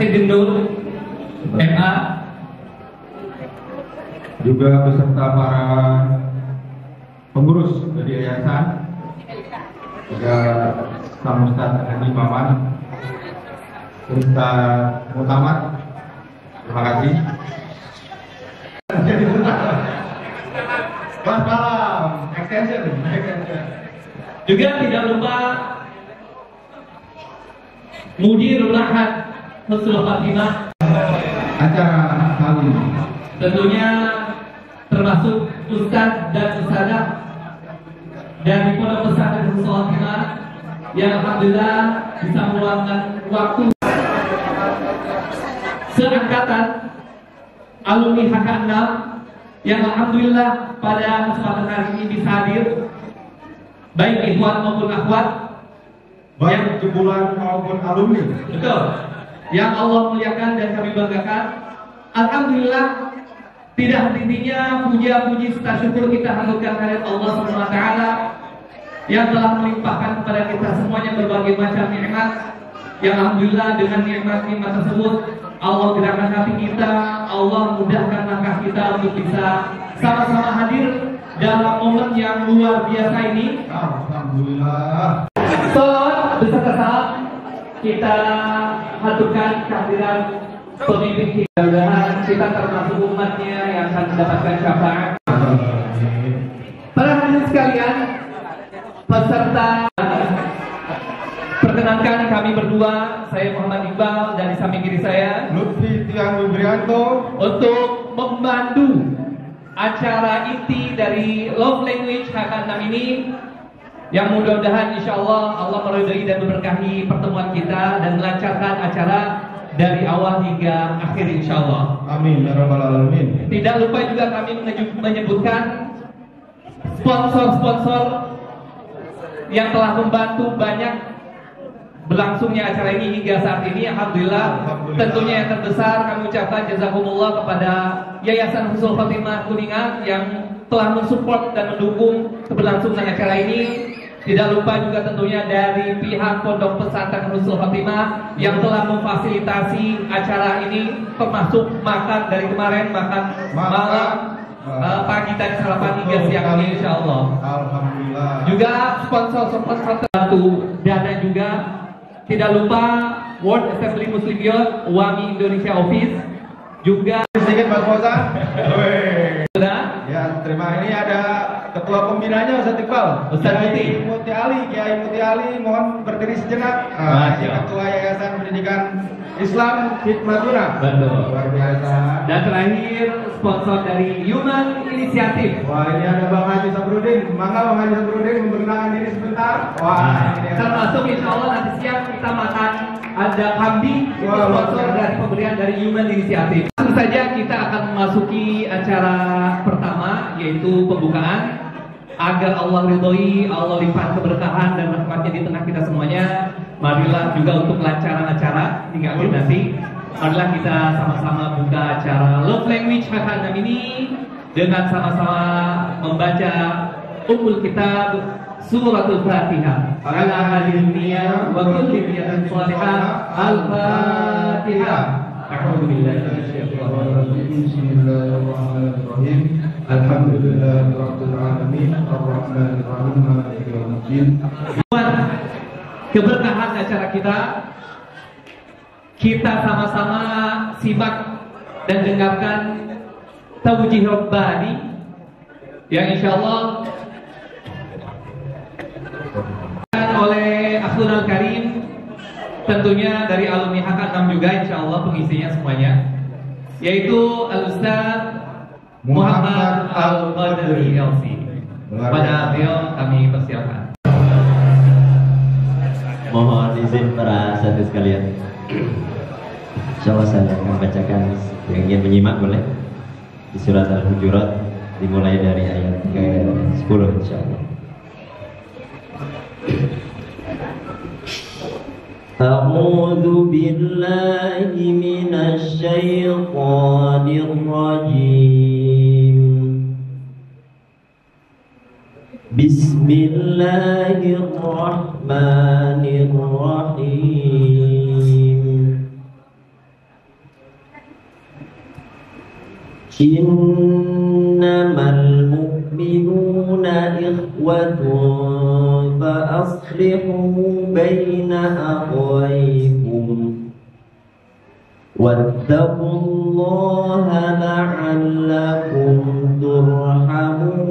Gendul MA juga beserta para pengurus dari yayasan, juga Sang Ustaz Haji Maman, Ustaz Mutamat, terima kasih. Selamat malam, extension. Juga tidak lupa Mudirul Ahad Husnul Khatimah Acara kali ini tentunya termasuk Ustadz dan Ustadzah dari Pondok Pesantren Husnul Khatimah yang alhamdulillah bisa meluangkan waktu seangkatan alumni HK6 yang alhamdulillah pada kesempatan hari ini bisa hadir, baik ikhwan maupun akhwat, baik jemputan maupun alumni. betul, yang Allah muliakan dan kami banggakan. Alhamdulillah, tidak henti-hentinya puja-puji serta syukur kita haturkan kehadirat Allah Subhanahu wa taala yang telah melimpahkan kepada kita semuanya berbagai macam nikmat. Yang alhamdulillah dengan nikmat-nikmat tersebut Allah gerakkan hati kita, Allah mudahkan langkah kita untuk bisa sama-sama hadir dalam momen yang luar biasa ini. Alhamdulillah. Salawat beserta salam kita haturkan kehadiran pemimpin kita. Mudah-mudahan kita termasuk umatnya yang akan mendapatkan syafaat. Para hadirin sekalian, peserta, perkenankan kami berdua, saya Muhammad Iqbal dan di samping kiri saya Lutfi Tian Wibrianto, untuk membantu acara inti dari Love Language HK6 ini, yang mudah-mudahan insya Allah meridai dan memberkahi pertemuan kita dan melancarkan acara dari awal hingga akhir insya Allah. amin ya rabbal alamin. Tidak lupa juga kami menyebutkan sponsor-sponsor yang telah membantu banyak berlangsungnya acara ini hingga saat ini. Alhamdulillah. Tentunya yang terbesar kami ucapkan jazakumullah kepada Yayasan Husnul Khatimah Kuningan yang telah mensupport dan mendukung keberlangsungan acara ini. Tidak lupa juga tentunya dari pihak Pondok Pesantren Husnul Khatimah yang telah memfasilitasi acara ini, termasuk makan dari kemarin, makan malam, pagi dan sarapan hingga siang ini insya Allah. Alhamdulillah. Juga sponsor-sponsor terbantu dana juga. Tidak lupa World Assembly Muslim Youth Wami Indonesia Office juga. Sedikit Mas Fauzan. Sudah. Ya, terima. Ini ada ketua pembinanya Ustaz Iqbal. Ustaz Kiai Muti Ali, Kiai Muti Ali, mohon berdiri sejenak. Ketua Yayasan Pendidikan Islam Hikmatuna. Betul. Luar biasa. Dan terakhir sponsor dari Human Initiative. Wah, ini ada Bang Haji Sabrudin. Mangga Bang Haji Sabrudin memperkenalkan diri sebentar. Wah, ini dia. Termasuk insya Allah nanti siang kita makan ada kambing, itu sponsor dari pemberian dari Human Initiative. Langsung saja kita akan memasuki acara pertama, yaitu pembukaan. Agar Allah ridhoi, Allah limpah keberkahan dan rahmatnya di tengah kita semuanya. Marilah juga untuk kelancaran acara hingga akhir nanti, marilah kita sama-sama buka acara Love Language HK6 ini dengan sama-sama membaca Ummul Kitab Suratul Fatihah. Ala hadhihi niyyah wa kulli niyatin shalihah. Al-Fatihah. A'udzu billahi minasyaitonir rajim. Bismillahirrahmanirrahim. Alhamdulillahirabbil alamin. Arrahmanir rahim. Maliki yaumiddin. Keberkahan acara kita sama-sama simak dan dengarkan Tawjih Rabbani yang insyaallah oleh Akhunal Karim, tentunya dari alumni HK6 juga insyaallah pengisinya semuanya, yaitu Al-Ustaz Muhammad Al-Qadri LC. Pada beliau kami persilakan. Mohon izin para sahabat sekalian. Insyaallah saya akan bacakan, yang ingin menyimak boleh di surat Al-Hujurat dimulai dari ayat ke-10 insyaallah. A'udzu billahi minasy syaithanir rajim. Bismillahirrahmanirrahim. Innamal mu'minuna ikhwatun fa aslihu baina akhawaykum wattaqullaha la'allakum turhamun.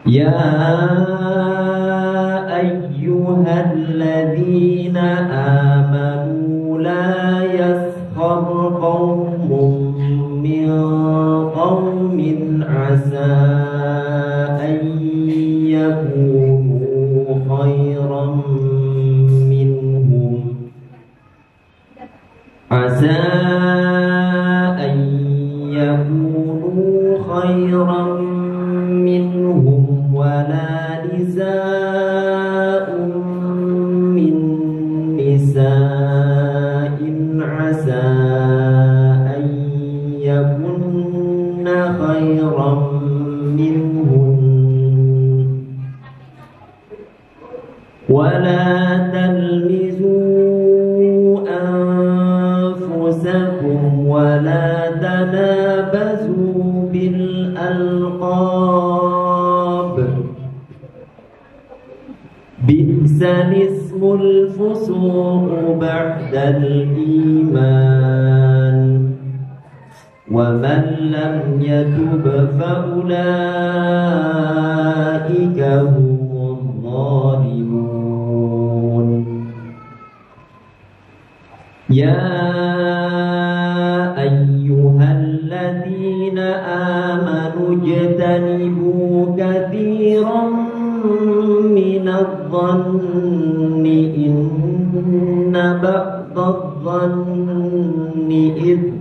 Ya ayyuhalladzina amanu la yaskhar qaumun min qaumin asa an yakunu khairan minhum asa an yakunu khairan minhum wala nisa'un min nisa'in asa an yakunna khairan minhum wala talmizu anfusakum wala tanabazu bil alqab bi'sal ismul fusuq ba'dal iman wa man lam yatub fa ulaika humuz zalimun. Ya ayyuhalladzina amanu ijtanibu katsiran minadh-dhanni inna ba'dadh-dhanni ith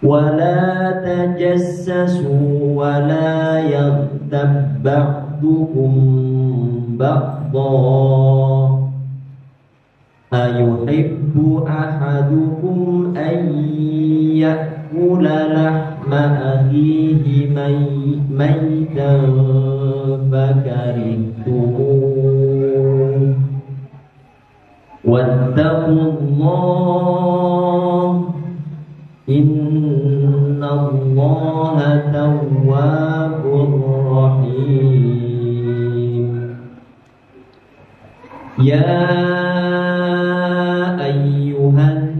wala tajassasu wala yaghtab ba'dukum ba'dha ayuhibbu ahadukum an ya'kula lahma akhihi maytan fakarihtumuh wattaqullah innallaha tawwabur rahim. Ya ayyuhan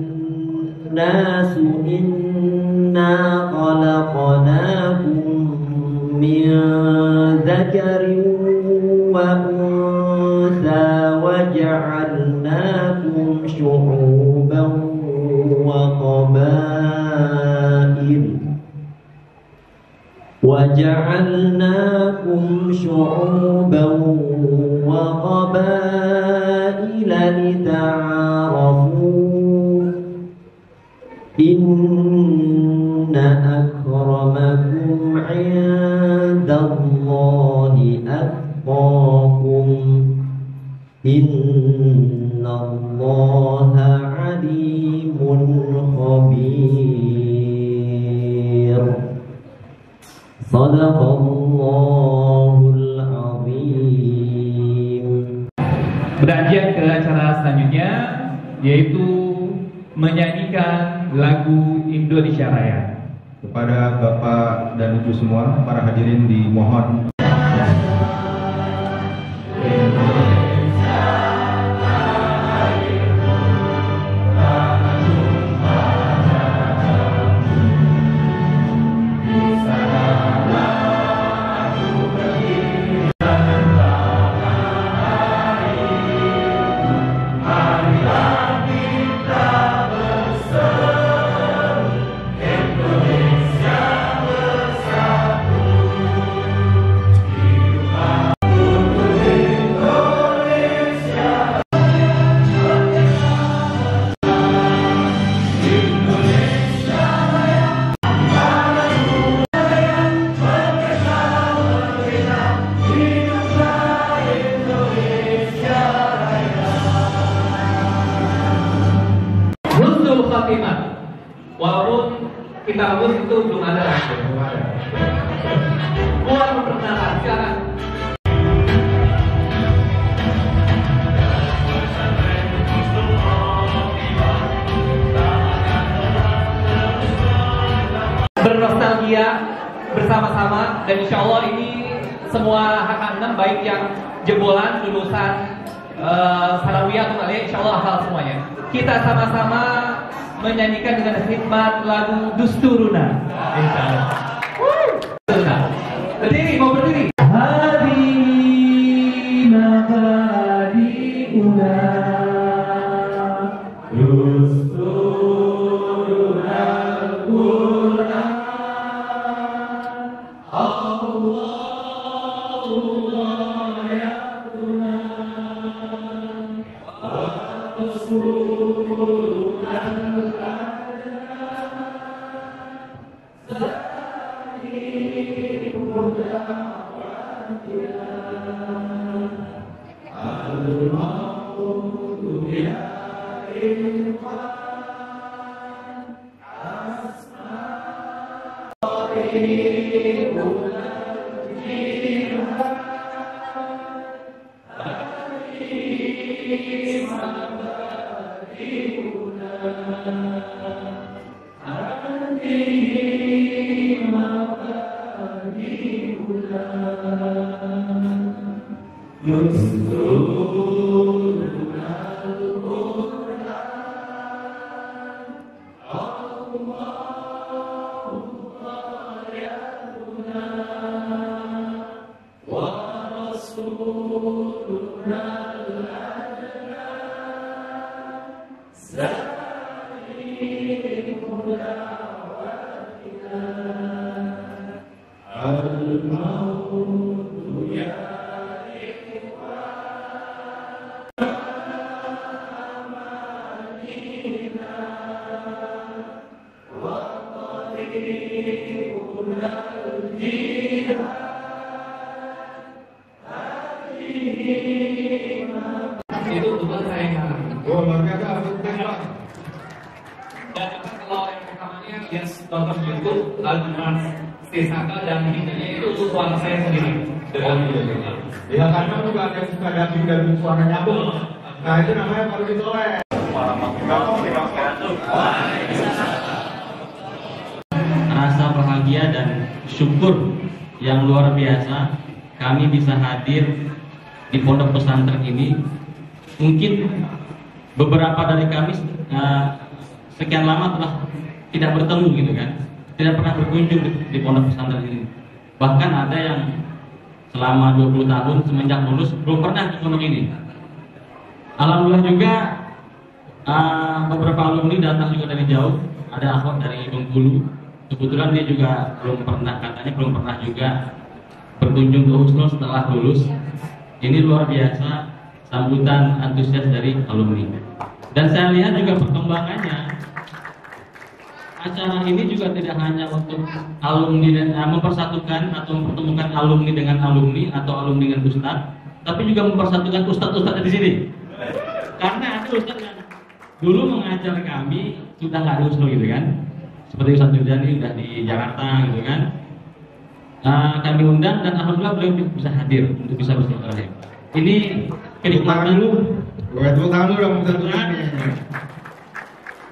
nasu inna khalaqnakum min dzakarin wa untha wa ja'alnakum syu'uban wa qabail وَجَعَلْنَاكُمْ شُعُوبًا وَقَبَائِلَ لِتَعَارَفُوا إِنَّ أَكْرَمَكُمْ عِندَ اللَّهِ أَتْقَاكُمْ إِنَّ اللَّهَ عَلِيمٌ خَبِيرٌ. Sadaqallahul azim. Beranjak ke acara selanjutnya, yaitu menyanyikan lagu Indonesia Raya. Kepada Bapak dan Ibu semua, para hadirin dimohon Indonesia bersatu, hidup kita hapus itu belum ada. Buat perkenalan, silakan. Bernostalgia bersama-sama, dan insya Allah ini semua HK6 baik yang jebolan, lulusan Sanawiyah atau kalian, insya Allah hafal semuanya. Kita sama-sama menyanyikan dengan khidmat lagu Dusturuna. Insya Allah. Berdiri, mau berdiri. Hadi nabadiuna Dusturuna Al-Quran Allah ya Tuhan Rasulullah Itu bukan saya. Oh, luar biasa. Dan kalau yang rekamannya yang nonton YouTube, Al-Mas Sesaka dan videonya itu suara saya sendiri. Ya karena juga ada yang suka daging dan suara nyambung. Nah itu namanya baru ditolak. Rasa bahagia dan syukur yang luar biasa kami bisa hadir di pondok pesantren ini. Mungkin beberapa dari kami sekian lama telah tidak bertemu gitu kan, tidak pernah berkunjung di pondok pesantren ini. Bahkan ada yang selama 20 tahun semenjak lulus belum pernah ke pondok ini. Alhamdulillah juga beberapa alumni datang juga dari jauh. Ada akhwat dari Bengkulu, kebetulan dia juga belum pernah, katanya belum pernah juga berkunjung ke Husnul setelah lulus. Ini luar biasa sambutan antusias dari alumni. Dan saya lihat juga perkembangannya. Acara ini juga tidak hanya untuk alumni dan mempersatukan atau mempertemukan alumni dengan alumni atau alumni dengan ustadz, tapi juga mempersatukan ustadz-ustadz di sini. Karena ada ustadz yang dulu mengajar kami sudah nggak ada Husnul gitu kan, seperti Ustadz Jurdani udah di Jakarta gitu kan. Kami undang dan alhamdulillah beliau bisa hadir untuk bisa bersilaturahim. Ini kenikmatan dulu.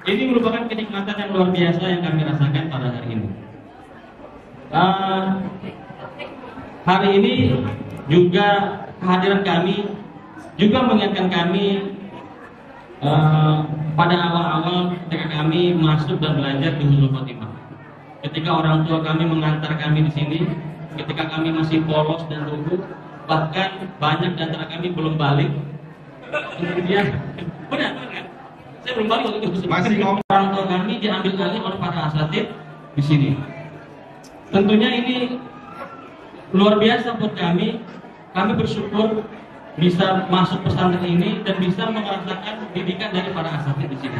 Ini merupakan kenikmatan yang luar biasa yang kami rasakan pada hari ini. Hari ini juga kehadiran kami juga mengingatkan kami pada awal-awal ketika kami masuk dan belajar di Husnul Khotimah. Ketika orang tua kami mengantar kami di sini, ketika kami masih polos dan lugu, bahkan banyak di antara kami belum balik. Kemudian, benar kan? Saya belum balik waktu itu. Masih orang tua kami diambil alih oleh para asatid di sini. Tentunya ini luar biasa buat kami. Kami bersyukur bisa masuk pesantren ini dan bisa merasakan didikan dari para asatid di sini.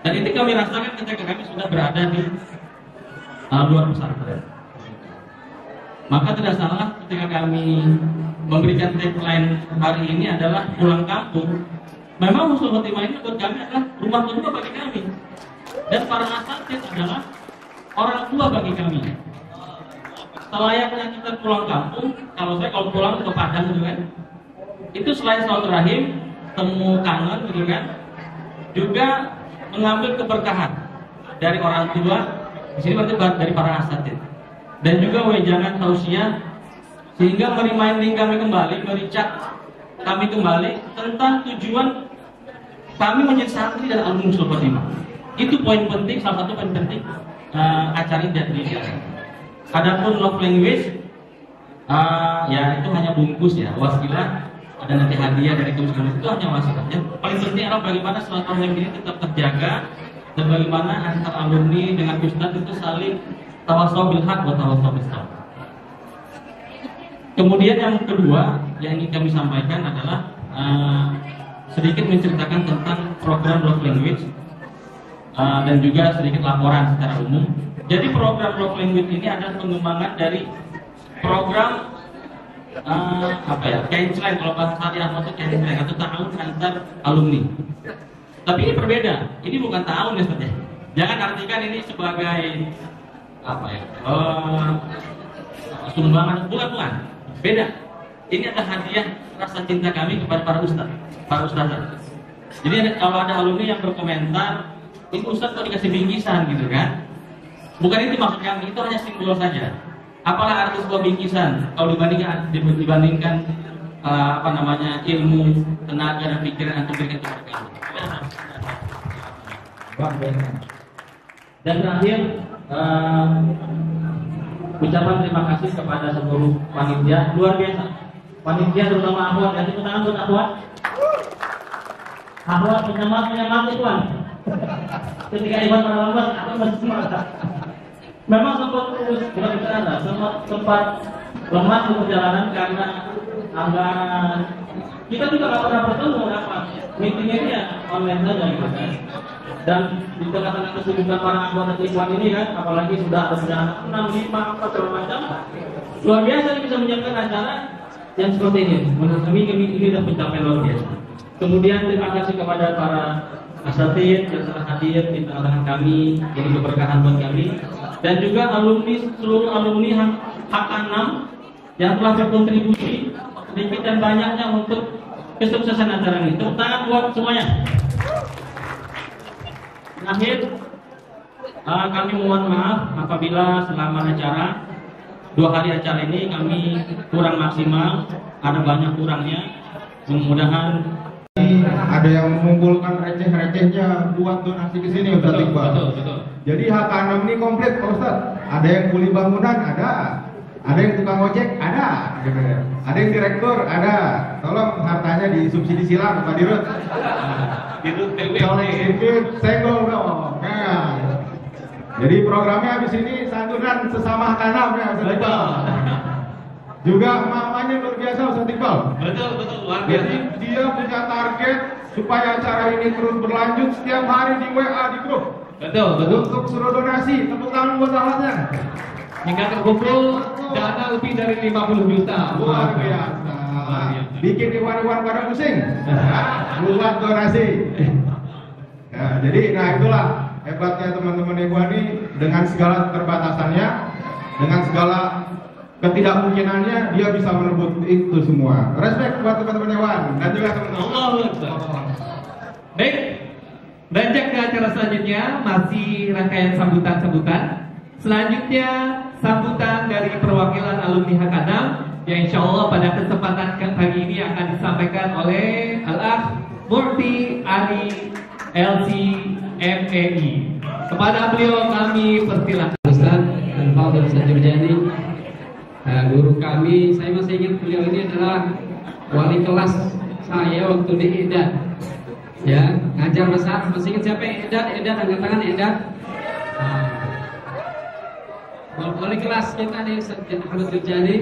Dan ini kami rasakan ketika kami sudah berada di luar pesantren. Maka tidak salah ketika kami memberikan tagline hari ini adalah pulang kampung. Memang Husnul Khotimah ini buat kami adalah rumah kedua bagi kami. Dan para asatid adalah orang tua bagi kami. Selayaknya kita pulang kampung, kalau pulang ke Padang gitu kan, itu selain silaturahim, temu kangen gitu kan, juga mengambil keberkahan dari orang tua. Di sini berarti dari para asatid, dan juga wejangan tausiah, sehingga mereminding kami kembali, mericak kami kembali tentang tujuan kami menjadi santri dan alumni Husnul Khotimah. Itu poin penting, salah satu poin penting acara ini dari dia. Adapun love language, ya itu hanya bungkus ya, wasilah, ada nanti hadiah dari kamu itu hanya wasilah. Ya. Paling penting adalah bagaimana silaturahim ini tetap terjaga, dan bagaimana antar alumni dengan ustadz itu saling tawasau bil haq wa tawasau bis sabr. Kemudian yang kedua yang ingin kami sampaikan adalah sedikit menceritakan tentang program love language, dan juga sedikit laporan secara umum. Jadi program love language ini adalah pengembangan dari program Kainsline, kalau bahasa Syariah itu Kainsline atau tahun antar alumni. Tapi ini berbeda, ini bukan tahun ya sebenarnya. Jangan artikan ini sebagai sumbangan, bukan. Beda. Ini adalah hadiah rasa cinta kami kepada para ustazah. Jadi kalau ada alumni yang berkomentar, ini ustaz kok dikasih bingkisan gitu kan? Bukan itu maksud kami, itu hanya simbol saja. Apalah arti sebuah bingkisan kalau dibandingkan ilmu, tenaga dan pikiran yang diberikan kepada kami. Dan terakhir, ucapan terima kasih kepada seluruh panitia, luar biasa. Panitia terutama akhwat, dan tepuk tangan buat akhwat. Akhwat penyemangat Tuhan. Ketika Iwan merawat, aku masih semangat. Memang sempat lemah di perjalanan karena anggaran. Kita juga nggak pernah bertemu, meetingnya ini ya online saja gitu kan. Dan di tengah-tengah kesibukan para anggota Ikhwan ini kan, apalagi sudah ada perjalanan 6, 5, 4 segala macam, luar biasa bisa menyiapkan acara yang seperti ini. Menurut kami ini sudah pencapaian luar biasa. Kemudian terima kasih kepada para asatid yang telah hadir di tengah-tengah kami, jadi keberkahan buat kami, dan juga seluruh alumni H6 yang telah berkontribusi sedikit dan banyaknya untuk kesuksesan acara ini. Tepuk tangan buat semuanya. Terakhir, kami mohon maaf apabila selama acara 2 hari acara ini kami kurang maksimal, ada banyak kurangnya. Mudah-mudahan ada yang mengumpulkan receh-recehnya buat donasi ke sini, Ustaz Iqbal. Betul. Jadi H6 ini komplit, Pak Ustaz. Ada yang kuli bangunan, ada yang tukang ojek, ada yang direktur, ada. Tolong hartanya disubsidi silang, Pak Dirut. Dirut sedikit senggol dong. Nah. Jadi programnya habis ini santunan sesama H6 ya, Ustaz Iqbal. Juga mamanya luar biasa, Ustaz Iqbal. Betul, luar biasa. Jadi dia punya target supaya acara ini terus berlanjut setiap hari di WA di grup. Betul. Untuk suruh donasi, tepuk tangan buat alatnya. Hingga terkumpul dana lebih dari 50 juta. Luar biasa. Bikin iwan-iwan pada pusing. Buat donasi. Nah, jadi itulah hebatnya teman-teman Ikhwan ini, dengan segala keterbatasannya, dengan segala ketidakmungkinannya, dia bisa merebut itu semua. Respect buat teman-teman Ikhwan dan juga teman-teman. Allah. Baik, beranjak ke acara selanjutnya, masih rangkaian sambutan-sambutan. Selanjutnya sambutan dari perwakilan alumni H6 yang insya Allah pada kesempatan kali ini akan disampaikan oleh Al-Akh Murti Ali LCMEI. Kepada beliau kami persilakan. Ustaz dan Fadil Sajurjani, guru kami, saya masih ingat beliau ini adalah wali kelas saya waktu di Edat. Ya, ngajar besar, masih ingat siapa yang Edat, angkat tangan Edat. Wali kelas kita nih, Ahmad Sajurjani,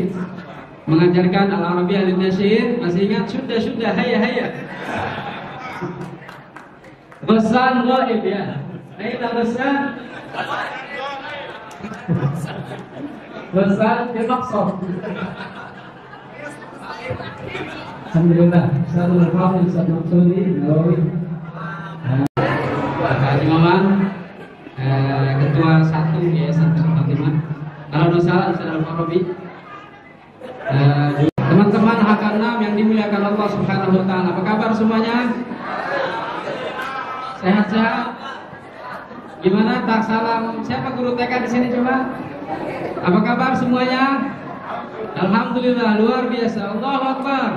mengajarkan Al-Arabiyyah Lin-Nasyir, masih ingat? Sudah, hayya. Besan Ghaib ya. Aina besan? Besan di maksud. Alhamdulillah, Ustazul Fadil Ustaz Maksudi Nawawi. Haji Maman, Ketua 1 Yayasan Ustaz Al-Farabi. Teman-teman H6 yang dimuliakan Allah Subhanahu wa taala. Apa kabar semuanya? Sehat-sehat? Gimana tak salam? Siapa guru TK di sini coba? Apa kabar semuanya? Alhamdulillah, luar biasa. Allahu Akbar.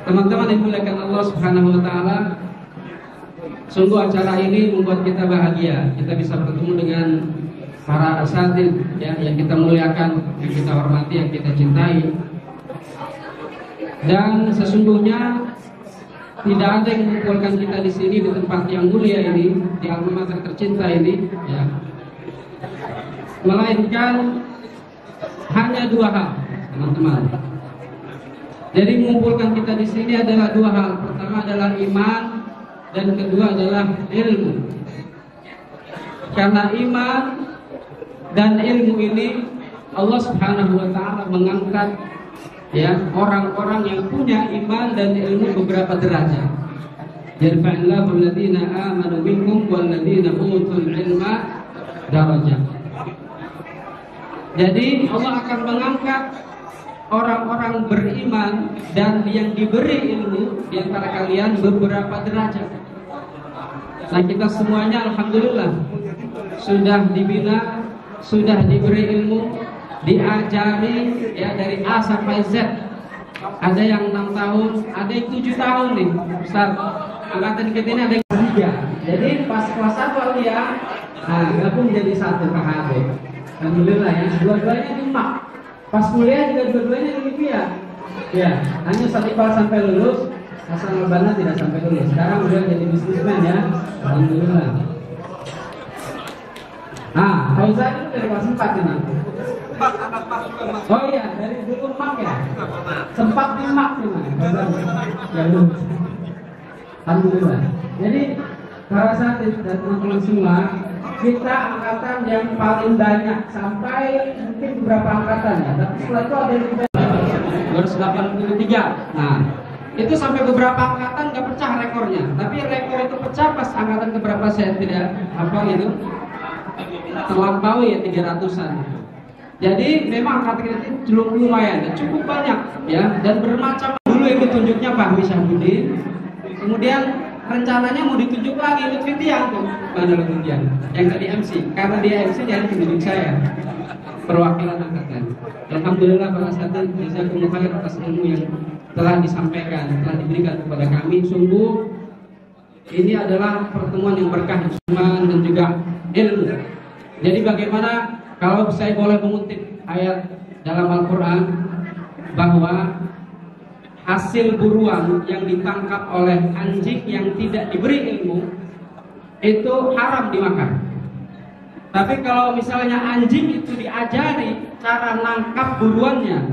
Teman-teman yang dimuliakan Allah Subhanahu wa taala, sungguh acara ini membuat kita bahagia. Kita bisa bertemu dengan para asatidz ya, yang kita muliakan, yang kita hormati, yang kita cintai. Dan sesungguhnya tidak ada yang mengumpulkan kita di sini di tempat yang mulia ini, di alma mater tercinta ini, ya. Melainkan hanya dua hal, teman-teman. Jadi mengumpulkan kita di sini adalah dua hal. Pertama adalah iman, dan kedua adalah ilmu. Karena iman dan ilmu ini Allah Subhanahu wa taala mengangkat ya orang-orang yang punya iman dan ilmu beberapa derajat. Yarfa'illahu alladziina aamanu minkum walladziina utul ilma darajat. Jadi Allah akan mengangkat orang-orang beriman dan yang diberi ilmu di antara kalian beberapa derajat. Nah, kita semuanya alhamdulillah sudah dibina, sudah diberi ilmu, diajari ya dari A sampai Z. Ada yang 6 tahun, ada yang 7 tahun nih, Ustaz. Angkatan kita ini ada yang 3. Jadi pas kelas 1 ya, nah gabung jadi 1 KHB. Alhamdulillah ya, dua-duanya di MAK. Pas kuliah juga dua-duanya di LIPIA. Ya, hanya Satipal sampai lulus, Hasan Albana tidak sampai lulus. Sekarang udah jadi bisnismen ya. Alhamdulillah. Nah, Fauzan itu dari kelas 4 ini. Oh iya, dari dulu MAK ya. Sempat di MAK nih, ya lulus. Alhamdulillah. Jadi para asatidz dan teman-teman semua, kita angkatan yang paling banyak sampai mungkin beberapa angkatan ya. Tapi setelah itu ada yang 283. Nah, itu sampai beberapa angkatan nggak pecah rekornya. Tapi rekor itu pecah pas angkatan keberapa saya tidak apa gitu. Terlampaui ya 300-an. Jadi memang angkatan itu lumayan, cukup banyak ya, dan bermacam. Dulu yang ditunjuknya Pak Syahbudin, kemudian rencananya mau ditunjuk lagi Lutfi Tiang tuh. Mana Lutfi Tiang? Yang tadi MC, karena dia MC jadi tunjuk saya perwakilan angkatan. Alhamdulillah para asatidz jazakumullah khair atas ilmu yang telah disampaikan, telah diberikan kepada kami. Sungguh ini adalah pertemuan yang berkah iman dan juga ilmu. Jadi bagaimana kalau saya boleh mengutip ayat dalam Al-Quran bahwa hasil buruan yang ditangkap oleh anjing yang tidak diberi ilmu itu haram dimakan. Tapi kalau misalnya anjing itu diajari cara nangkap buruannya,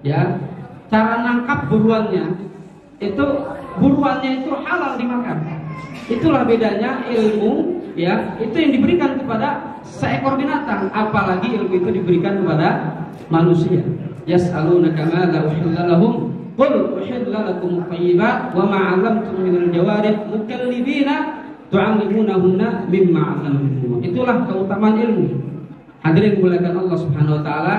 ya, cara nangkap buruannya itu halal dimakan. Itulah bedanya ilmu, ya, itu yang diberikan kepada seekor binatang, apalagi ilmu itu diberikan kepada manusia. Yas'alunaka madza uhilla lahum qul uhilla lakum thayyibat wa ma 'allamtum minal jawarih mukallibina tu'allimunahunna mimma 'allamtum. Itulah keutamaan ilmu. Hadirin dimuliakan Allah Subhanahu wa taala.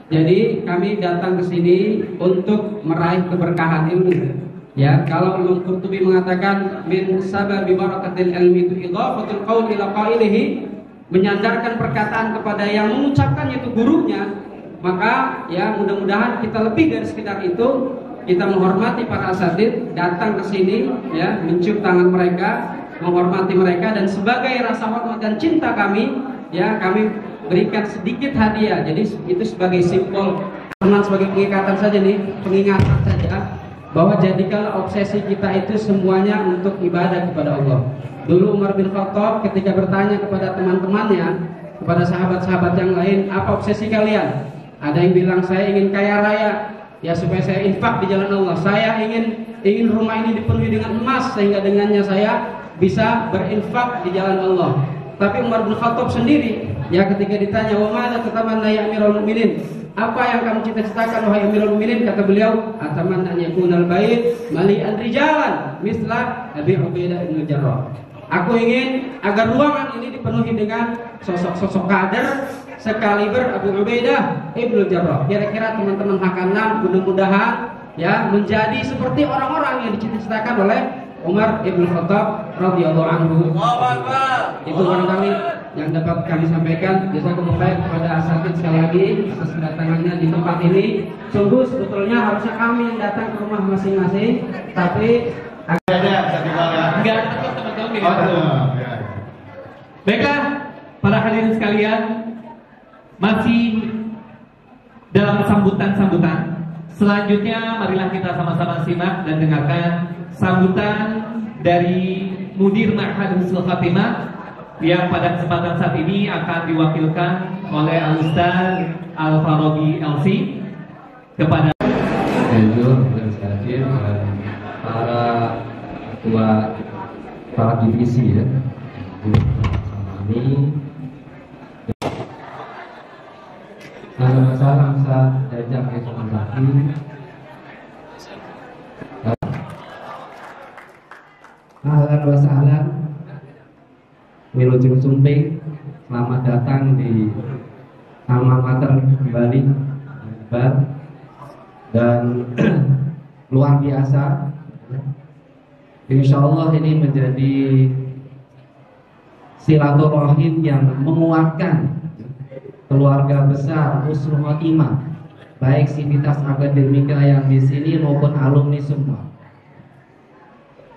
Jadi kami datang ke sini untuk meraih keberkahan ilmu. Ya, kalau Imam Qurtubi mengatakan min sababi barakatil ilmi itu idhafatul qaul ila qailihi, menyandarkan perkataan kepada yang mengucapkannya itu gurunya, maka ya mudah-mudahan kita lebih dari sekedar itu, kita menghormati para asatidz, datang ke sini ya, mencium tangan mereka, menghormati mereka, dan sebagai rasa hormat dan cinta kami, ya kami berikan sedikit hadiah. Jadi itu sebagai simbol, sebagai pengikatan saja nih, pengingatan saja, bahwa jadikanlah obsesi kita itu semuanya untuk ibadah kepada Allah. Dulu Umar bin Khattab ketika bertanya kepada teman-temannya, kepada sahabat-sahabat yang lain, apa obsesi kalian? Ada yang bilang saya ingin kaya raya, ya supaya saya infak di jalan Allah. Saya ingin rumah ini dipenuhi dengan emas sehingga dengannya saya bisa berinfak di jalan Allah. Tapi Umar bin Khattab sendiri, ya ketika ditanya, wa madza tatamanna ya Amirul Mukminin? Apa yang kamu cita-citakan wahai Amirul Mukminin? Kata beliau, atamanna an yakunal bait mali'an rijalan misla Abi Ubaidah bin Jarrah. Aku ingin agar ruangan ini dipenuhi dengan sosok-sosok kader sekaliber Abu Ubaidah Ibnu Jarrah. Kira-kira teman-teman hakanan mudah-mudahan ya menjadi seperti orang-orang yang dicita-citakan oleh Umar Ibn Khattab radhiyallahu anhu. Itu barangkali yang dapat kami sampaikan. Jazakumullah khair kepada asatidz sekali lagi atas kedatangannya di tempat ini. Sungguh sebetulnya harusnya kami yang datang ke rumah masing-masing, tapi Enggak, teman-teman. Baiklah, para hadirin sekalian, masih dalam sambutan-sambutan. Selanjutnya marilah kita sama-sama simak dan dengarkan sambutan dari Mudir Ma'had Husnul Khatimah yang pada kesempatan saat ini akan diwakilkan oleh Al-Ustaz Al-Farabi LC kepada para ketua para divisi ya. Ini salam Dajjal Rekomendasi. Ahlan wa sahlan, Wilujeng Sumping, selamat datang di alma mater kembali dan luar biasa. Insya Allah ini menjadi silaturahim yang menguatkan keluarga besar Husnul Khotimah, baik sivitas akademika yang di sini maupun alumni semua.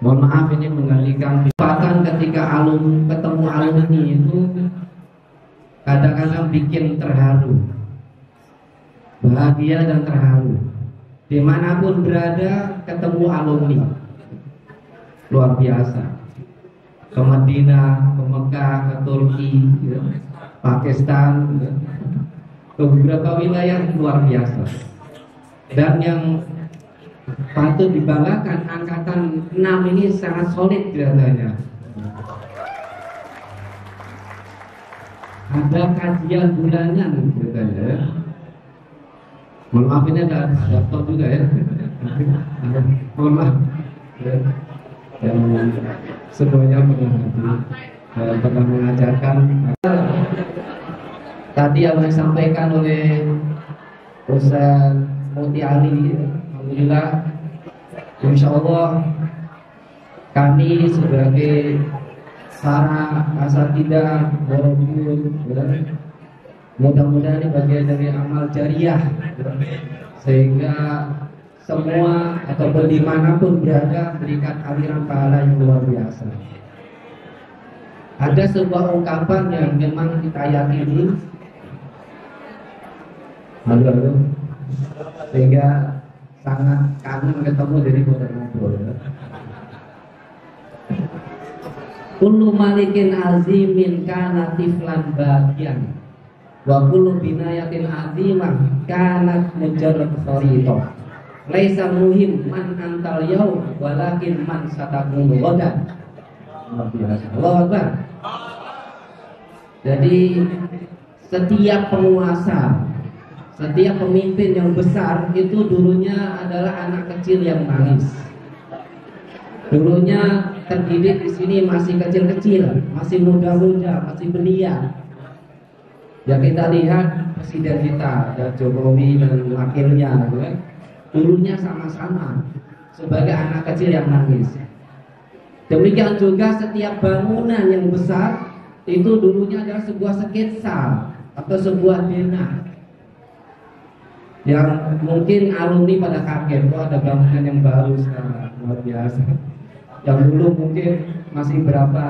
Mohon maaf ini menggantikan kesempatan ketika ketemu alumni itu kadang-kadang bikin terharu, bahagia dan terharu. Dimanapun berada ketemu alumni luar biasa. Ke Madinah, ke Mekah, ke Turki, ya, Pakistan, ya, ke beberapa wilayah luar biasa. Dan yang patut dibanggakan, angkatan 6 ini sangat solid katanya. Ada kajian bulanan katanya. Mohon maaf ini ada laptop juga ya. Mohon maaf. Dan semuanya pernah mengajarkan. Tadi yang disampaikan oleh Ustaz Muti Ali, alhamdulillah, insya Allah kami sebagai para asatidzah Borobudur, mudah-mudahan ini bagian dari amal jariah, sehingga semua ataupun dimanapun berada berikan aliran pahala yang luar biasa. Ada sebuah ungkapan yang memang kita yakini, sehingga sangat kangen ketemu jadi ngobrol. Kullu malikin azimin kana tiflan bagian, wa kullu binayatin azimah kanat mujarrad kharito. Laisa muhim man antal yaum walakin man satakunu ghadan. Allahu Akbar. Jadi setiap penguasa, setiap pemimpin yang besar itu dulunya adalah anak kecil yang manis. Dulunya terdidik di sini masih kecil-kecil, masih muda-muda, masih belia. Ya kita lihat presiden kita, ada Jokowi dan wakilnya, dulunya sama-sama sebagai anak kecil yang nangis. Demikian juga setiap bangunan yang besar itu dulunya adalah sebuah sketsa atau sebuah denah yang mungkin alumni pada kaget, kok ada bangunan yang baru sekarang, luar biasa. Yang dulu mungkin masih berapa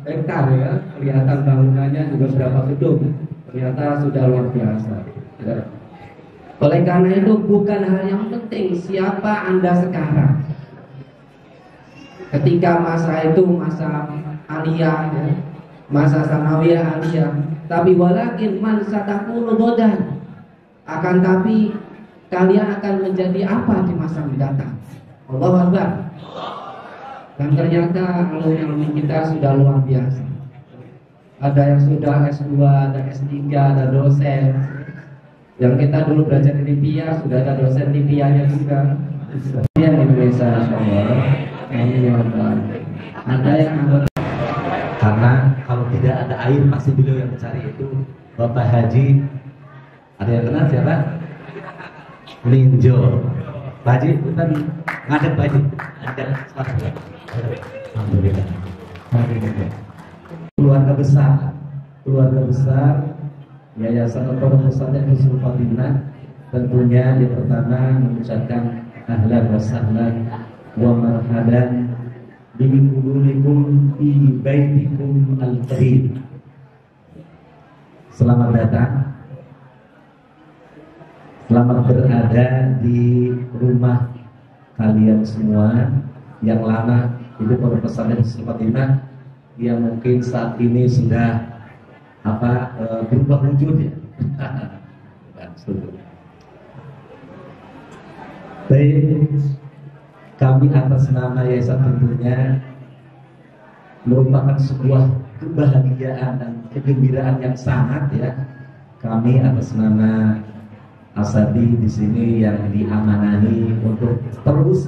hektar ya, kelihatan bangunannya juga berapa gedung, ternyata sudah luar biasa ya. Oleh karena itu bukan hal yang penting siapa Anda sekarang. Ketika masa itu masa aliyah ya, masa sanawiyah aliyah, tapi walakin man satakunu ghadan, akan tapi kalian akan menjadi apa di masa mendatang. Allahu Akbar. Dan ternyata alumni kita sudah luar biasa. Ada yang sudah S2, ada S3, ada dosen. Yang kita dulu belajar di Libya, sudah ada dosen Libyanya juga. Yang Indonesia, ada yang anggota. Karena kalau tidak ada air pasti beliau yang mencari itu Bapak Haji, ada yang kenal siapa? Ninjo. Pak Haji, kita ngadep Pak Haji. Alhamdulillah. Keluarga besar Yayasan Pondok Pesantren Husnul Khotimah tentunya yang pertama mengucapkan ahlan wa sahlan wa marhaban biqulubikum fi baitikum al-karim. Selamat datang, selamat berada di rumah kalian semua yang lama itu Pondok Pesantren Husnul Khotimah yang mungkin saat ini sudah berubah wujud ya. Baik, kami atas nama Yayasan tentunya merupakan sebuah kebahagiaan dan kegembiraan yang sangat ya. Kami atas nama Asadi di sini yang diamanani untuk terus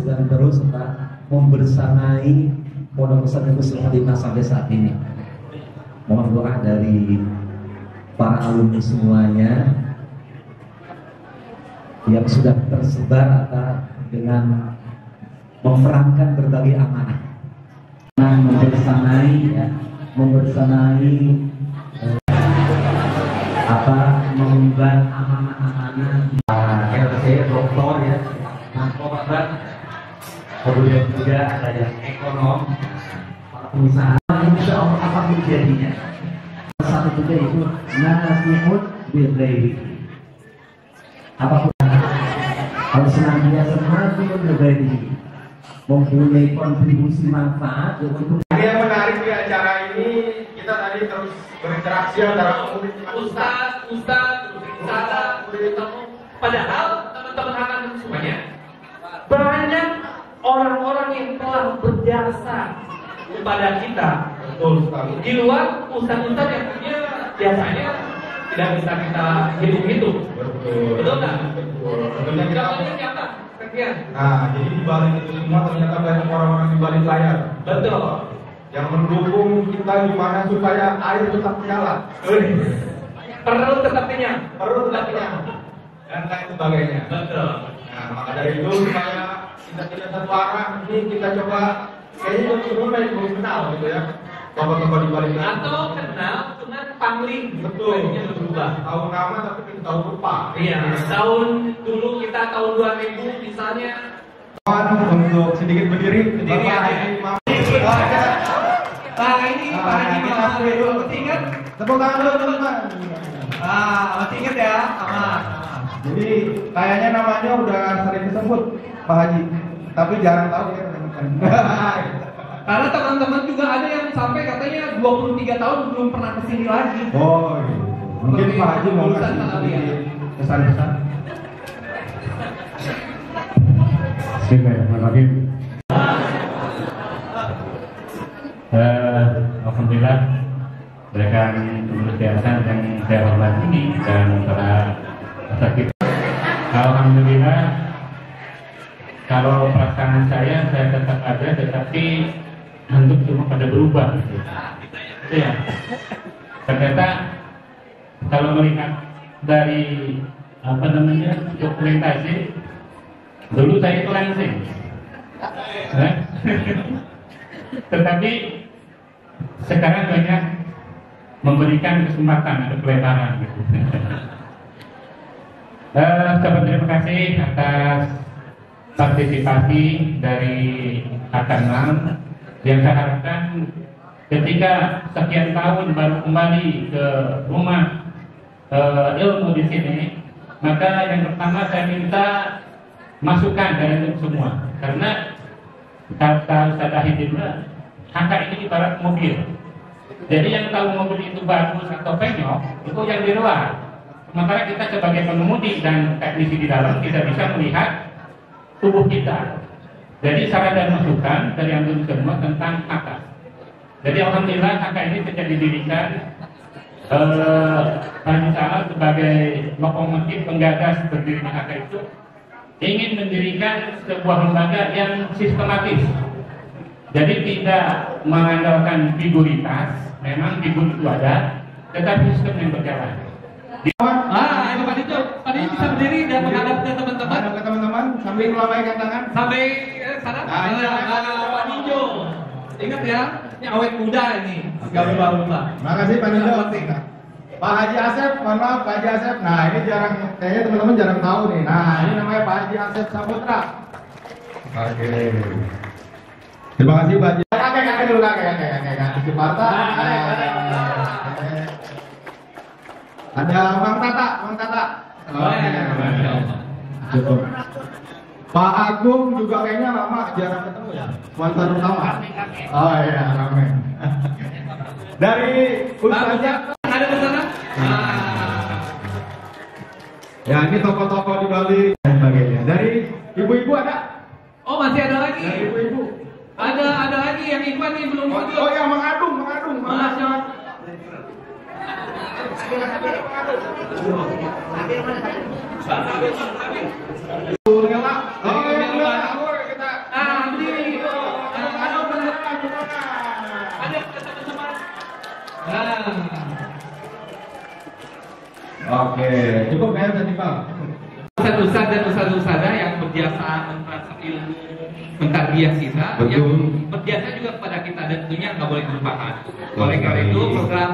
membersamai Pondok Pesantren Husnul Khotimah sampai saat ini. Mohon doa dari para alumni semuanya yang sudah tersebar dengan memerankan berbagai amanah, membersamai mengemban amanah-amanah LC doktor ya, narkoba, kemudian juga ada yang ekonom, para pengusaha. Insya Allah apapun jadinya, satu juga itu nasihun bilghairi. Apapun harus senantiasa nasihun bilghairi, mempunyai kontribusi manfaat untuk. Yang menarik di acara ini, kita tadi terus berinteraksi antara Ustaz, padahal teman-teman akan semuanya banyak orang-orang yang telah berjasa kepada kita. Betul sekali. Di luar ustaz-ustaz yang punya biasanya tidak bisa kita hitung-hitung. Betul kan? Betul. Contohnya siapa? Nah, jadi di balik itu semua ternyata banyak orang-orang di balik layar. Betul. Yang mendukung kita gimana supaya air tetap nyala. Perut tetap kenyang. Dan lain sebagainya. Betul. Nah, maka dari itu supaya kita tidak terparah, ini kita coba kayaknya semua belum kenal gitu ya. Tokoh-tokoh di balik atau kenal dengan pangling. Betul. Yang berubah. Tahu nama tapi kita tahu rupa. Iya. Tahun dulu kita tahun 2000 misalnya. Untuk sedikit berdiri aja. Pak ini masih ingat? Tepuk tangan dulu teman-teman. Masih ingat ya? Aman. Jadi kayaknya namanya udah sering disebut Pak Haji, tapi jarang tahu ya teman-teman. Karena teman-teman juga ada yang sampai katanya 23 tahun belum pernah kesini lagi. Oh, gitu. Mungkin Pak Haji mau kasih pesan-pesan. Bismillahirrahmanirrahim. Alhamdulillah, rekan pengurus yayasan yang saya hormati dan para sakit. Alhamdulillah, kalau perasaan saya tetap ada, tetapi bentuk cuma pada berubah gitu. Ya. Ternyata kalau melihat dari dokumentasi, dulu saya itu langsing, tetapi sekarang banyak memberikan kesempatan atau pelebaran. Gitu. Terima kasih atas partisipasi dari Akan yang saya harapkan ketika sekian tahun baru kembali ke rumah ilmu di sini, maka yang pertama saya minta masukan dari semua, karena kata Ustaz Ahidillah, angka ini ibarat mobil. Jadi yang tahu mobil itu bagus atau penyok itu yang di luar. Sementara kita sebagai pengemudi dan teknisi di dalam tidak bisa melihat tubuh kita. Jadi saran dan masukan dari antum semua tentang angka. Jadi alhamdulillah angka ini sejak didirikan Pak sebagai lokomotif penggagas berdirinya angka itu ingin mendirikan sebuah lembaga yang sistematis. Jadi tidak mengandalkan figuritas, memang figur itu ada, tetapi sistem yang berjalan. Itu Pak Dijo bisa berdiri dan menghadap ke teman-teman. Menghadap ke teman-teman sambil melambaikan tangan. Sampai sana. Pak Dijo. Ingat ya, ini awet muda ini. Gak berubah-ubah. Makasih Pak Dijo. Pak Haji Asep, mohon maaf Pak Haji Asep. Nah ini jarang, kayaknya teman-teman jarang tahu nih. Nah ini namanya Pak Haji Asep Saputra. Oke. Terima kasih Pak Haji. Kakek dulu kakek. Ciparta. Ada Bang Tata. Cukup. Pak Agung juga kayaknya lama jarang ketemu ya. Sponsor utama. Oh iya, ramai. Dari Ustazah ada di sana. Ya ini toko-toko di Bali dan sebagainya. Dari ibu-ibu ada? Oh masih ada lagi. Dari ibu-ibu. Ada lagi yang Ikhwan nih belum muncul. Oh ya Mang Adung. Masya. Ngela. Oh iya, kita. Berdiri. Ada sama-sama. Oke, cukup ya tadi Bang. Ustaz-ustaz dan ustaz-ustazah yang berjasa mentransfer ilmu mentarbiyah kita, Betul. yang berjasa juga kepada kita dan tentunya nggak boleh dilupakan. Oleh karena itu program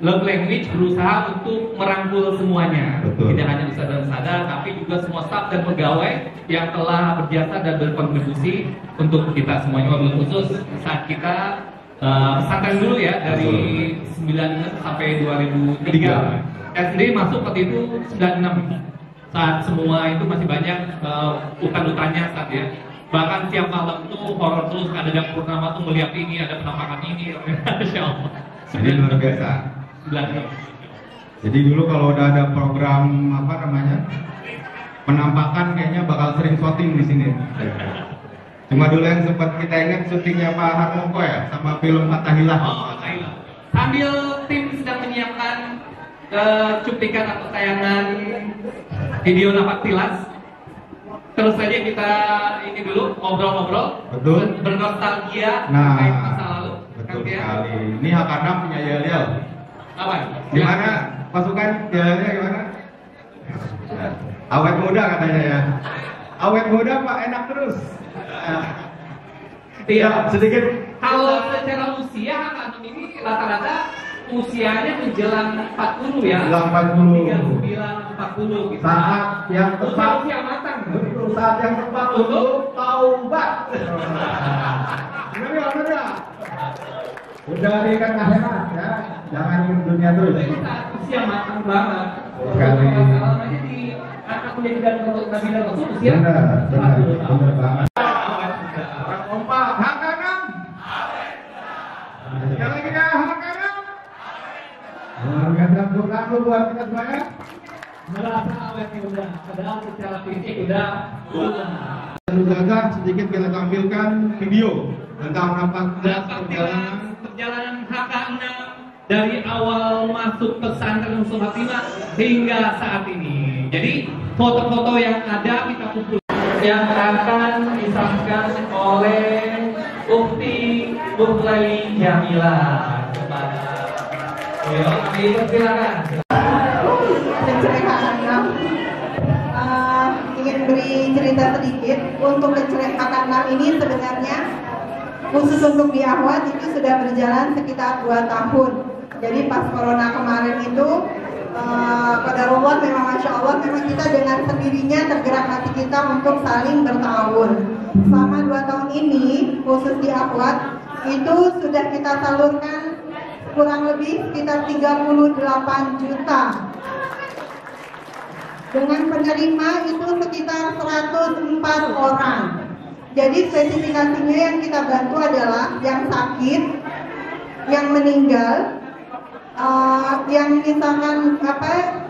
Love Language berusaha untuk merangkul semuanya. Betul. Tidak hanya ustaz dan ustazah, tapi juga semua staf dan pegawai yang telah berjasa dan berkontribusi untuk kita semuanya. Wabil khusus saat kita pesantren dulu ya dari 96 sampai 2003. Saya sendiri masuk waktu itu 96 saat semua itu masih banyak utan-utannya saat ya. Bahkan tiap malam tuh horor terus, ada yang purnama tuh melihat ini, ada penampakan ini. Masya Allah. Jadi luar biasa. 96. Jadi dulu kalau udah ada program apa namanya penampakan kayaknya bakal sering syuting di sini. Cuma dulu yang sempat kita ingat syutingnya Pak Harmoko ya sama film Fathahillah. Oh, Thailand. Sambil tim sedang menyiapkan cuplikan atau tayangan video Nafak Tilas, terus saja kita ini dulu ngobrol-ngobrol, Betul. bernostalgia Nah, terkait masa lalu. betul Kan, ya? sekali. Ini H6 punya Yel. Apa? Gimana pasukan Yelnya gimana? Awet muda katanya ya. Awet muda Pak, enak terus. Iya. Sedikit. Kalau secara usia Kak ini rata-rata usianya menjelang 40 ya. Menjelang 40. 39, 40 gitu. Saat yang tepat. Usia matang. Betul, saat yang tepat untuk taubat. Benar ya? Udah diikat akhirat ya. Jangan dunia terus. Itu saat usia matang banget. Sekali. Kalau aja di anak kuliah dan untuk Nabi dan Rasul usia Benar banget. Orang kompak, hak kanan. Sekali lagi ya, hak kanan. Luar biasa buat kita semuanya. merasa awet muda, padahal secara fisik udah Ustazah, sedikit kita tampilkan video tentang Nafak Tilas perjalanan HK6 dari awal masuk pesantren Nusul Hatimah hingga saat ini. Jadi foto-foto yang ada kita kumpul yang akan disampaikan oleh Ukti Buhlai Jamila kepada beliau. Silakan. Ingin beri cerita sedikit untuk kecerdasan ini sebenarnya khusus untuk di Ahwat itu sudah berjalan sekitar 2 tahun. Jadi pas corona kemarin itu qadarullah memang masya Allah memang kita dengan sendirinya tergerak hati kita untuk saling bertawun. Selama 2 tahun ini khusus di Ahwat itu sudah kita salurkan kurang lebih sekitar 38 juta. Dengan penerima itu sekitar 104 orang. Jadi spesifikasinya yang kita bantu adalah yang sakit, yang meninggal, yang misalkan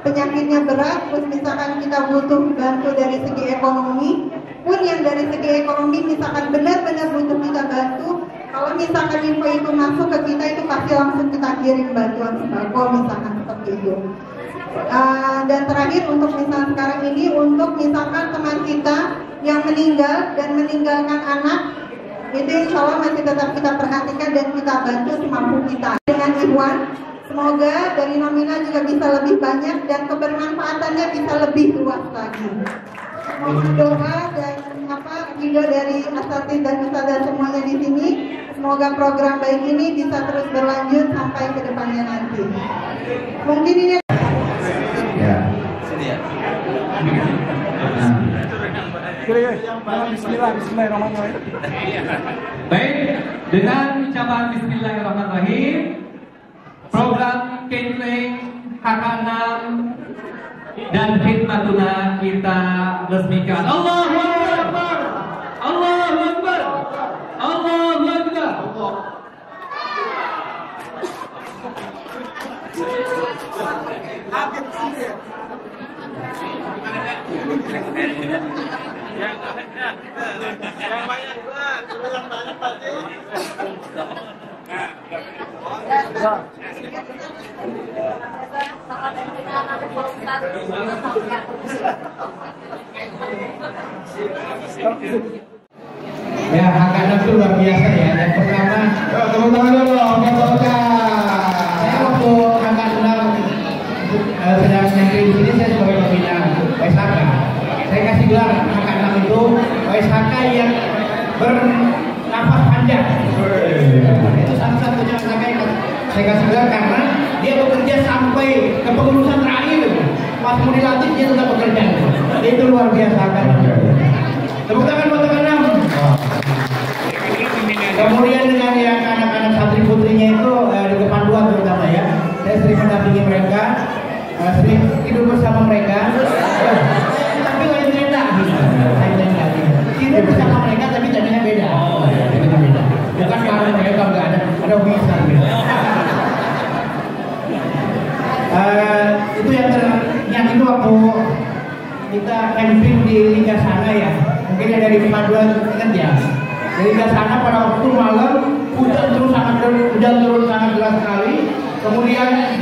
penyakitnya berat, terus misalkan kita butuh bantu dari segi ekonomi, pun yang dari segi ekonomi misalkan benar-benar butuh kita bantu. Kalau misalkan info itu masuk ke kita itu pasti langsung kita kirim bantuan sembako misalkan seperti itu. Dan terakhir untuk misalkan sekarang ini untuk misalkan teman kita yang meninggal dan meninggalkan anak itu insya Allah masih tetap kita perhatikan dan kita bantu semampu kita. Dengan Ikhwan Semoga dari nominal juga bisa lebih banyak dan kebermanfaatannya bisa lebih luas lagi. Mohon doa dan ridho dari asatidz dan ustadzah semuanya di sini. Semoga program baik ini bisa terus berlanjut sampai ke depannya nanti. Mungkin ini Ya. Bismillahirrahmanirrahim. Baik, dengan ucapan Bismillahirrahmanirrahim, program Kenling KK6 dan Khidmatuna kita resmikan. Allahu Akbar, Allahu Akbar, Allahu Akbar. Ya, HK6 itu luar biasa ya. Yang pertama, Tepuk tangan dulu, saya waktu HK6 sedang nyampe di sini, saya sebagai pembina WSHK. Saya kasih gelar HK6 itu WSHK yang bernafas panjang. Itu satu-satunya WSHK yang saya kasih gelar karena dia bekerja sampai ke pengurusan terakhir. Pas mau dilantik dia tetap bekerja. Itu luar biasa kan. Tepuk tangan buat teman-teman. Kemudian dengan yang anak-anak santri putrinya itu di kepanduan terutama ya, saya sering mendampingi mereka, sering tidur bersama mereka. Tapi lain tenda gitu, lain tenda gitu. Tidur bersama mereka tapi tendanya beda. Tendanya beda. Bukan karena mereka nggak ada bisa gitu. Itu yang itu waktu kita camping di Liga sana ya, mungkin ya dari kepanduan kan ya. Dari sana pada waktu malam hujan turun sangat deras sekali. Kemudian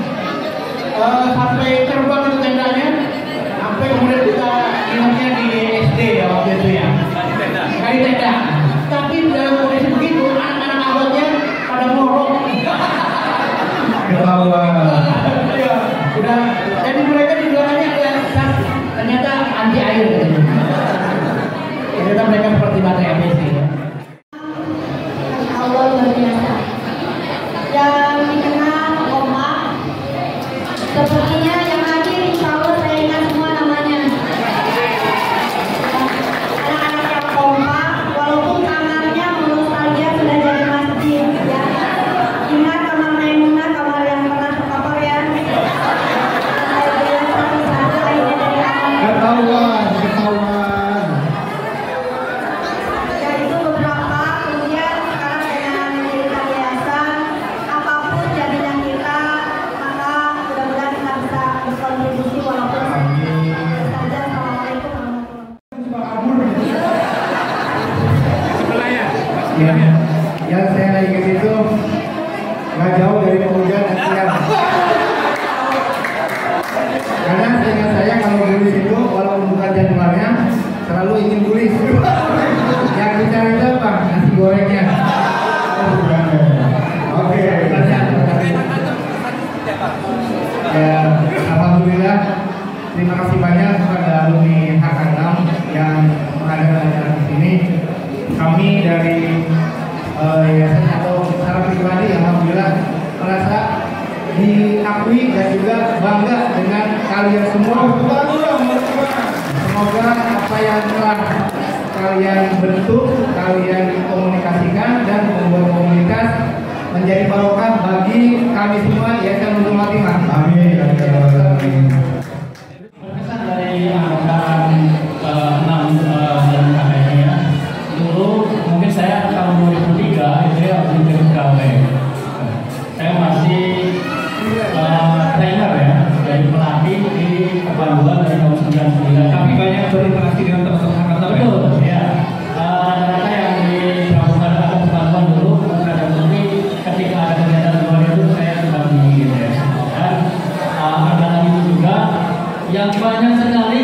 sampai terbang itu tendanya, sampai kemudian kita inapnya di SD ya waktu itu ya. Kali tenda. Tapi dalam kondisi begitu anak-anak abadnya pada ngorok. Ya, udah. Jadi mereka di belakangnya ternyata anti air katanya. Ternyata mereka seperti baterai ABC ya. Allah luar biasa. Yang dikenal Oma, sepertinya yang hadir insya Allah saya ingat semua namanya. Anak-anak yang kompak, walaupun kamarnya menurut saja sudah jadi masjid ya. Ingat kamar Maimunah, kamar yang pernah terkapar ya. Saya bilang satu-satu lainnya dari Ketahuan. Ya itu beberapa, kemudian sekarang dengan menjadikan yayasan, apapun jadinya kita, maka mudah-mudahan kita bisa berkontribusi walaupun saja. Assalamualaikum warahmatullahi wabarakatuh. Ya, yang saya ingat itu nggak jauh dari pemuda dan siang. Karena seingat saya kalau gulis itu walaupun bukan jadwalnya selalu ingin gulis. Yang dicari itu apa? Nasi gorengnya. Oke, ya, alhamdulillah. Terima kasih banyak kepada alumni HK6 yang mengadakan acara di sini. Kami dari yayasan atau secara pribadi alhamdulillah merasa diakui dan juga bangga dengan kalian semua. Semoga apa yang telah kalian bentuk, kalian komunikasikan dan membuat komunitas menjadi barokah bagi kami semua Yayasan Nurul Khotimah. Amin. Berkesan dari angkatan 6 dan kakaknya. Dulu mungkin saya tahun 2003 itu ya menjadi pegawai. Saya masih trainer ya, dari pelatih di kepanduan dari tahun 99. Tapi banyak berinteraksi dengan teman-teman angkatan. Betul, ya. Rata-rata yang di Pramuka atau kepanduan dulu, kadang nanti ketika ada kegiatan luar itu saya sudah begini gitu ya. Dan angkatan itu juga yang banyak sekali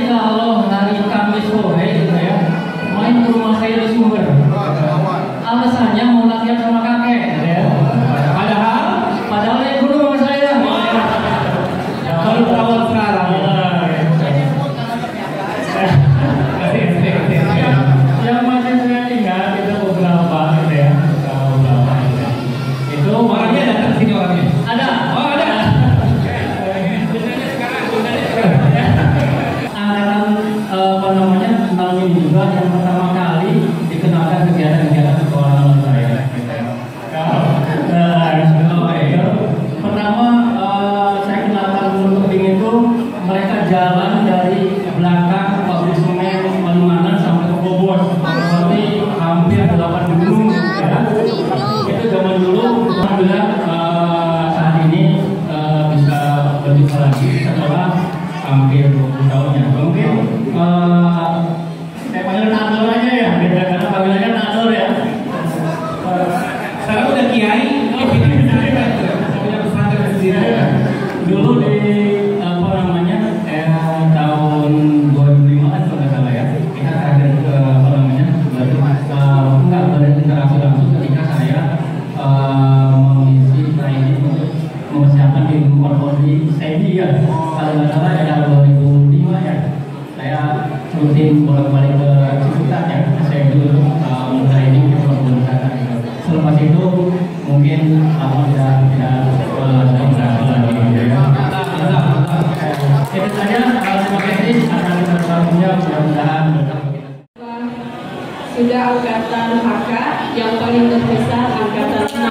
juga angkatan HK yang paling terbesar angkatan 6.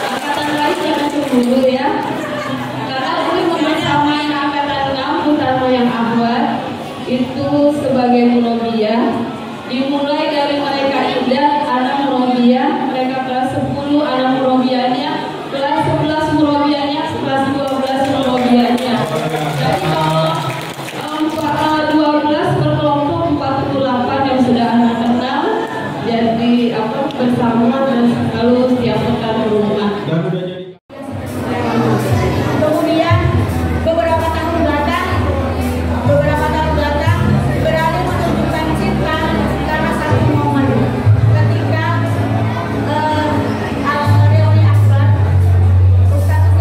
Angkatan lain jangan tunggu ya. Karena ini membersamai angkatan 6 utama yang awal itu sebagai murabiyah. Dimulai dari mereka indah anak murabiyah, mereka kelas 10 anak murabiyahnya, kelas 11 murabiyahnya, kelas 12 murabiyahnya. Jadi kalau 12 berkelompok 48 yang sudah anak kenal, jadi bersama dan selalu setiap pekan berumah. Kemudian beberapa tahun belakang beralih menunjukkan cinta karena satu momen ketika reuni akbar Ustadz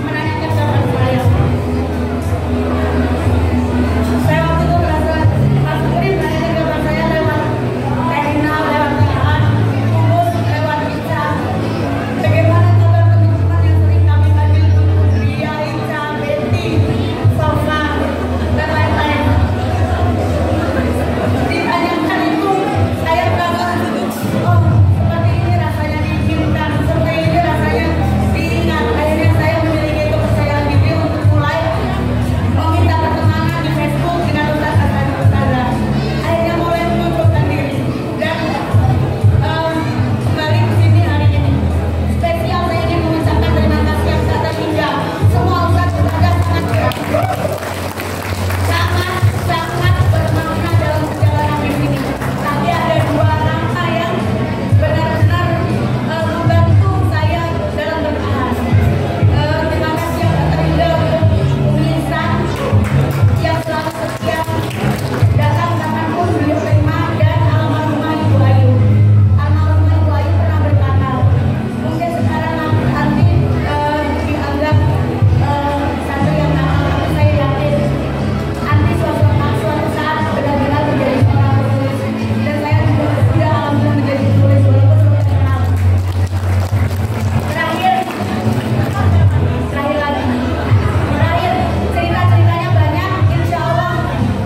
menanyakan kabar saya. Saya waktu itu merasa Mas Kurin menanyakan kabar saya lewat terminal, lewat telepon, bungkus, lewat pizza. Bagaimana kabar teman-teman yang sering kami panggil Ria, Ica, Betty, Sofa, dan lain-lain. Ditanyakan itu, saya merasa, oh seperti ini rasanya diinginkan, seperti ini rasanya diingat. Akhirnya saya memiliki kepercayaan diri untuk mulai meminta pertemanan di Facebook dengan Ustadz Hasan Ustazah. Akhirnya mulai menunjukkan diri dan kembali ke sini hari ini. Spesial saya ingin mengucapkan terima kasih yang tak terhingga. Semua Ustadz Ustazah sangat bermakna dalam perjalanan di sini. Tapi ada dua langkah yang benar-benar membantu saya dalam bertahan. Terima kasih yang tak terhingga untuk Umi Insan yang selalu setia datang kapanpun beliau terima, dan almarhumah Ibu Ayu. Almarhumah Ibu Ayu pernah berkata, mungkin sekarang nanti dianggap satu yang nakal, tapi saya yakin nanti suatu saat benar-benar menjadi seorang penulis, dan saya juga sudah alhamdulillah menjadi penulis walaupun belum terkenal. Terakhir cerita-ceritanya banyak. Insya Allah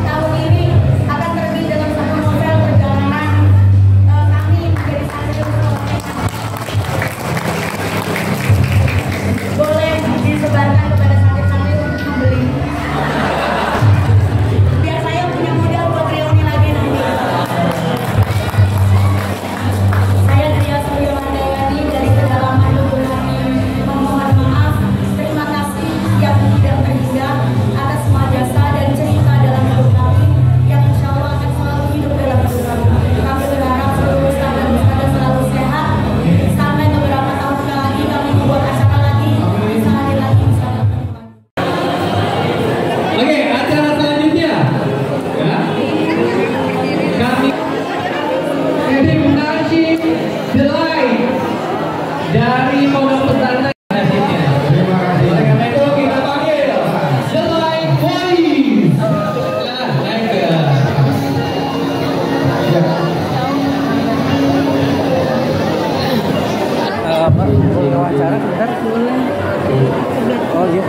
tahun ini akan terbit dalam satu novel perjalanan kami menjadi santri. Boleh disebarkan kepada santri-santri untuk membeli. Biar saya punya modal buat reuni lagi nanti. Saya Ria Suryawardayani dari kedalaman lubuk hati memohon maaf. Terima kasih yang tidak terhingga atas semua jasa dan cerita dalam hidup kami yang insya Allah akan selalu hidup dalam hidup kami. Kami berharap seluruh ustaz dan ustazah selalu sehat sampai beberapa tahun lagi kami membuat acara lagi, bisa hadir lagi insya Allah. Oke, acara selanjutnya ya. Kami jadi mengasih delay dari Pondok Pesantren nasibnya. Terima kasih. Oleh karena itu kita panggil delay voice. Ya, naik ke. Wawancara sebentar. Oh iya.